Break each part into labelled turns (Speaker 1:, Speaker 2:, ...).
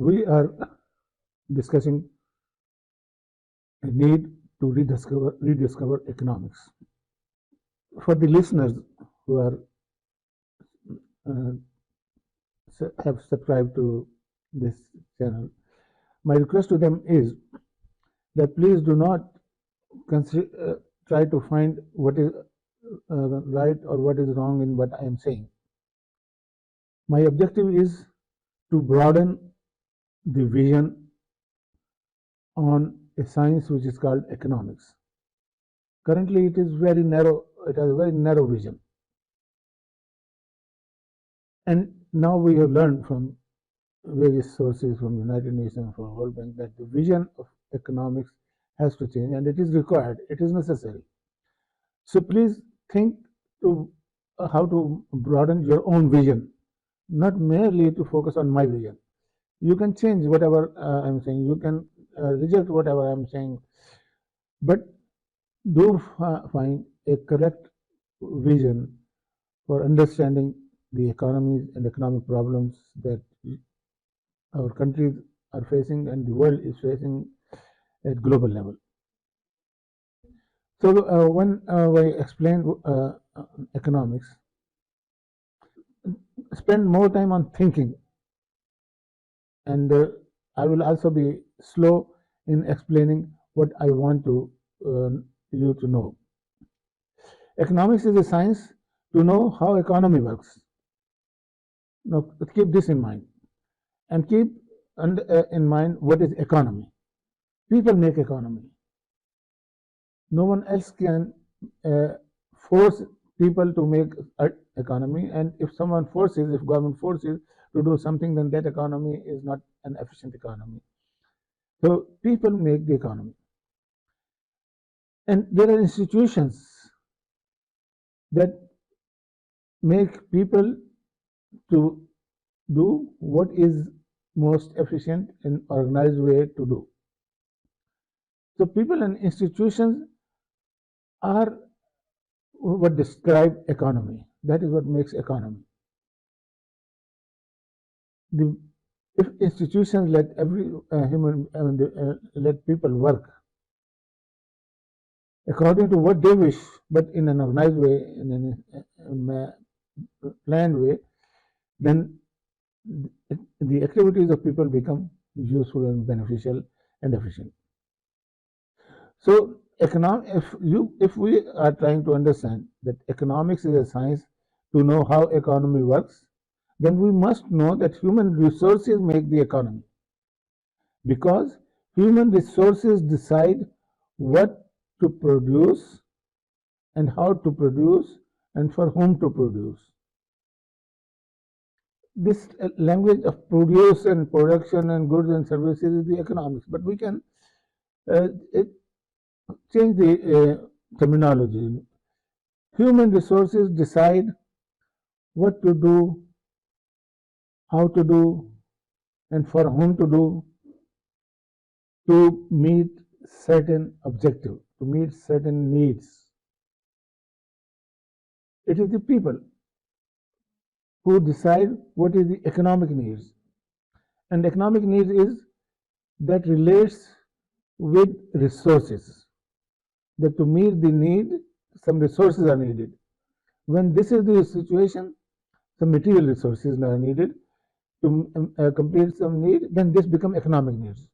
Speaker 1: we are discussing a need to rediscover economics. For the listeners who are uh, have subscribed to this channel, my request to them is that please do not try to find what is right or what is wrong in what I am saying. My objective is to broaden the vision on a science which is called economics. Currently, it is very narrow. It has a very narrow vision, and now we have learned from various sources, from United Nations, from World Bank, that the vision of economics has to change, and it is required. It is necessary. So please think to how to broaden your own vision, not merely to focus on my vision. You can change whatever I'm saying. You can reject whatever I'm saying, but do find a correct vision for understanding the economies and economic problems that our countries are facing and the world is facing at global level. So when I explain economics, spend more time on thinking, and I will also be slow in explaining what I want to you to know. Economics is a science to know how economy works. Now keep this in mind, and keep in mind what is economy. People make economy. No one else can force people to make economy, and if someone forces, if government forces to do something, then that economy is not an efficient economy. So people make the economy, and there are institutions that make people to do what is most efficient and organized way to do. So people and institutions are what describe economy. That is what makes economy. If institutions let every let people work according to what they wish, but in an organized way, in a planned way, then the activities of people become useful and beneficial and efficient. So if we are trying to understand that economics is a science to know how economy works, then we must know that human resources make the economy, because human resources decide what to produce and how to produce and for whom to produce. This language of produce and production and goods and services is the economics, but we can change the terminology. Human resources decide what to do, how to do, and for whom to do, to meet certain objectives, to meet certain needs. It is the people who decide what is the economic needs. And economic needs is that relates with resources. That to meet the need, some resources are needed. When this is the situation, some material resources are needed to complete some need, then this becomes economic needs.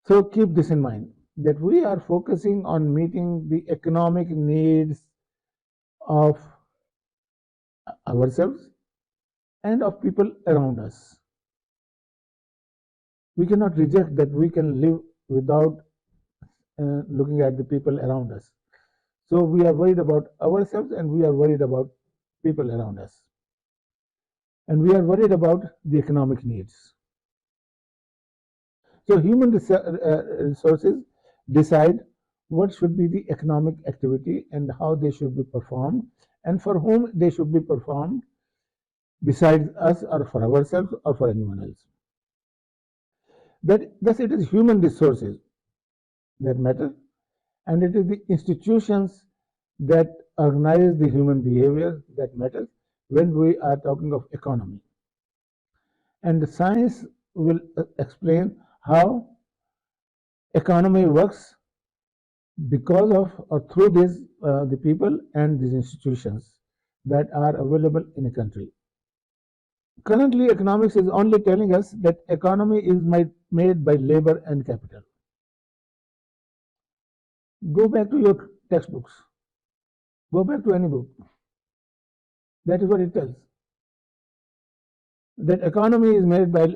Speaker 1: So keep this in mind, that we are focusing on meeting the economic needs of ourselves and of people around us. We cannot reject that we can live without looking at the people around us. So we are worried about ourselves and we are worried about people around us. And we are worried about the economic needs. So human resources decide what should be the economic activity and how they should be performed and for whom they should be performed, besides us or for ourselves or for anyone else. Thus it is human resources that matter, and it is the institutions that organize the human behavior that matters when we are talking of economy. And the science will explain how economy works because of or through this the people and these institutions that are available in a country. Currently, economics is only telling us that economy is made by labor and capital. Go back to your textbooks. Go back to any book. That is what it tells. That economy is made by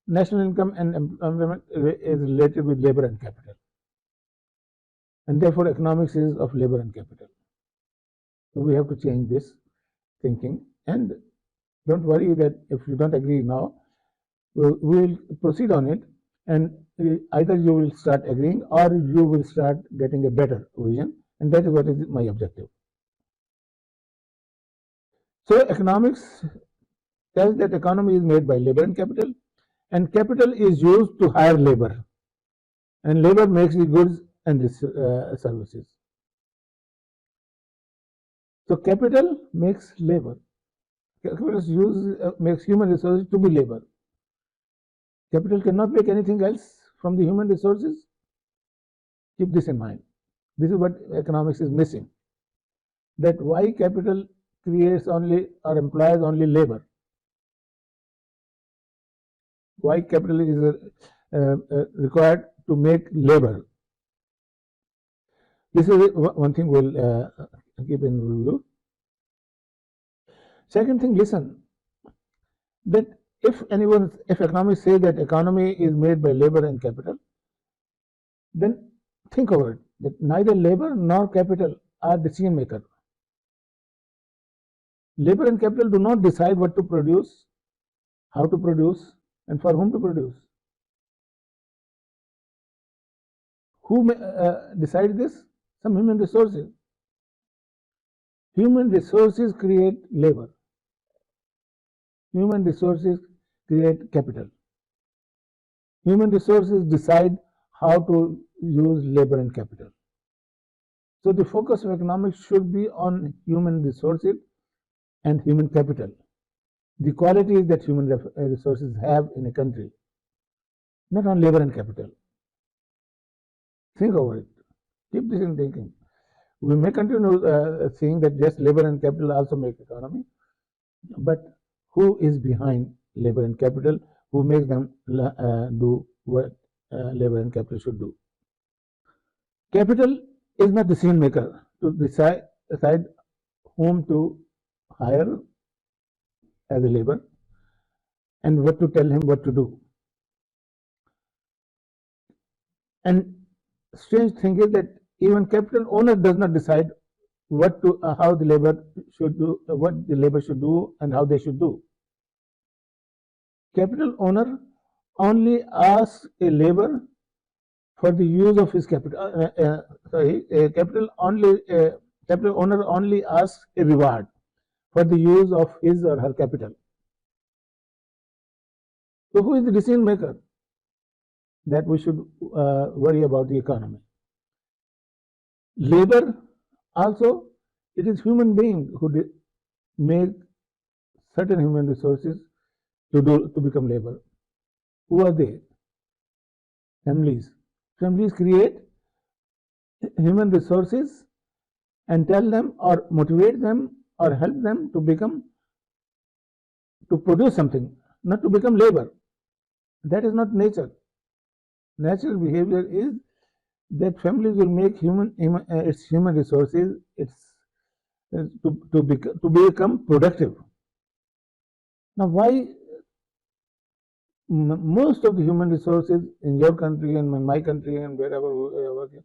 Speaker 1: national income and employment is related with labor and capital. And therefore, economics is of labor and capital. So we have to change this thinking. And don't worry that if you don't agree now, we will proceed on it. And either you will start agreeing or you will start getting a better vision. And that is what is my objective. So economics tells that economy is made by labor and capital is used to hire labor. And labor makes the goods and the services. So capital makes labor. Capital makes human resources to be labor. Capital cannot make anything else from the human resources. Keep this in mind. This is what economics is missing. That why capital creates only or employs only labor. Why capital is required to make labor. This is one thing we'll keep in review. Second thing, listen, that if economists say that economy is made by labor and capital, then think over it, that neither labor nor capital are decision maker. Labor and capital do not decide what to produce, how to produce, and for whom to produce. Who decides this? Some human resources. Human resources create labor. Human resources create capital. Human resources decide how to use labor and capital. So the focus of economics should be on human resources and human capital, the qualities that human resources have in a country, not on labor and capital. Think over it. Keep this in thinking. We may continue seeing that yes, labor and capital also make economy, but who is behind labor and capital? Who makes them do what labor and capital should do? Capital is not decision maker to decide whom to hire as a labor and what to tell him what to do. And strange thing is that even capital owner does not decide how the labor should do, what the labor should do, and how they should do. Capital owner only asks a labor for the use of his capital. Capital owner only asks a reward for the use of his or her capital. So who is the decision maker? That we should worry about the economy. Labor also, it is human being who make certain human resources to become labor. Who are they? Families. Families create human resources and tell them or motivate them or help them to produce something, not to become labor. That is not nature. Natural behavior is that families will make its human resources to become productive. Now, why most of the human resources in your country and in my country and wherever we are working,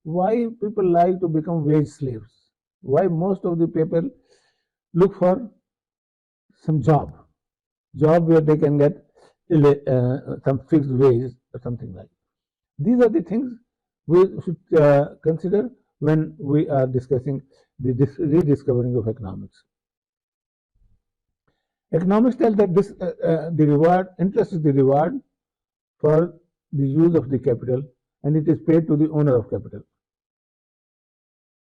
Speaker 1: why people like to become wage slaves? Why most of the people look for some job where they can get some fixed wage or something like that? These are the things we should consider when we are discussing the rediscovering of economics. Economics tells that interest is the reward for the use of the capital, and it is paid to the owner of capital.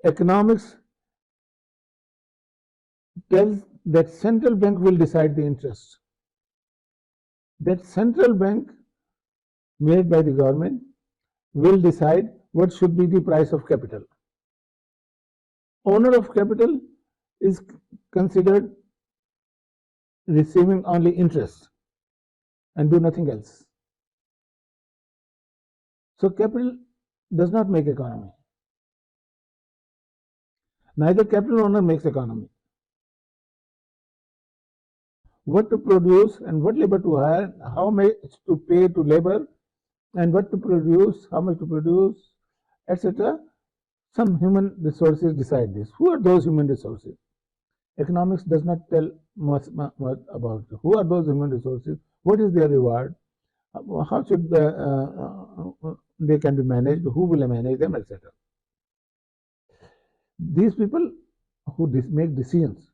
Speaker 1: Economics tells that central bank will decide the interest. that central bank made by the government will decide what should be the price of capital. Owner of capital is considered receiving only interest and do nothing else. So capital does not make economy. Neither capital owner makes economy. What to produce and what labor to hire, how much to pay to labor, and what to produce, how much to produce, etc. Some human resources decide this. Who are those human resources? Economics does not tell much about who are those human resources, what is their reward, how should they can be managed, who will manage them, etc. These people who make decisions,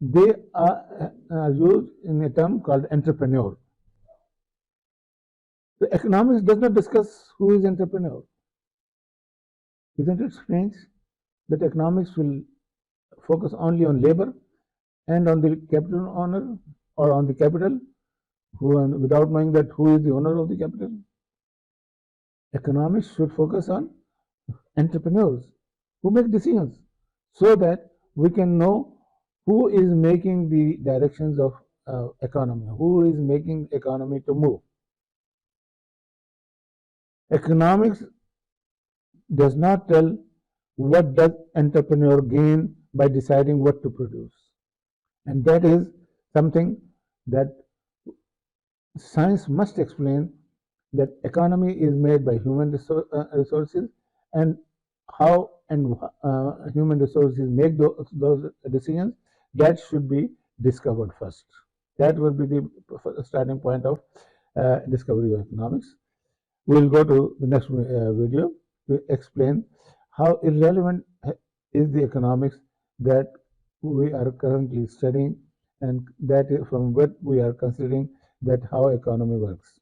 Speaker 1: they are used in a term called entrepreneur. The economics does not discuss who is entrepreneur. Isn't it strange that economics will focus only on labor and on the capital owner or on the capital, without knowing that who is the owner of the capital? Economics should focus on entrepreneurs who make decisions so that we can know who is making the directions of economy, who is making economy to move. Economics does not tell what does entrepreneur gain by deciding what to produce. And that is something that science must explain, that economy is made by human resources, and how human resources make those decisions, that should be discovered first. That will be the starting point of discovery of economics. We will go to the next video to explain how irrelevant is the economics that we are currently studying, and that is from what we are considering that how economy works.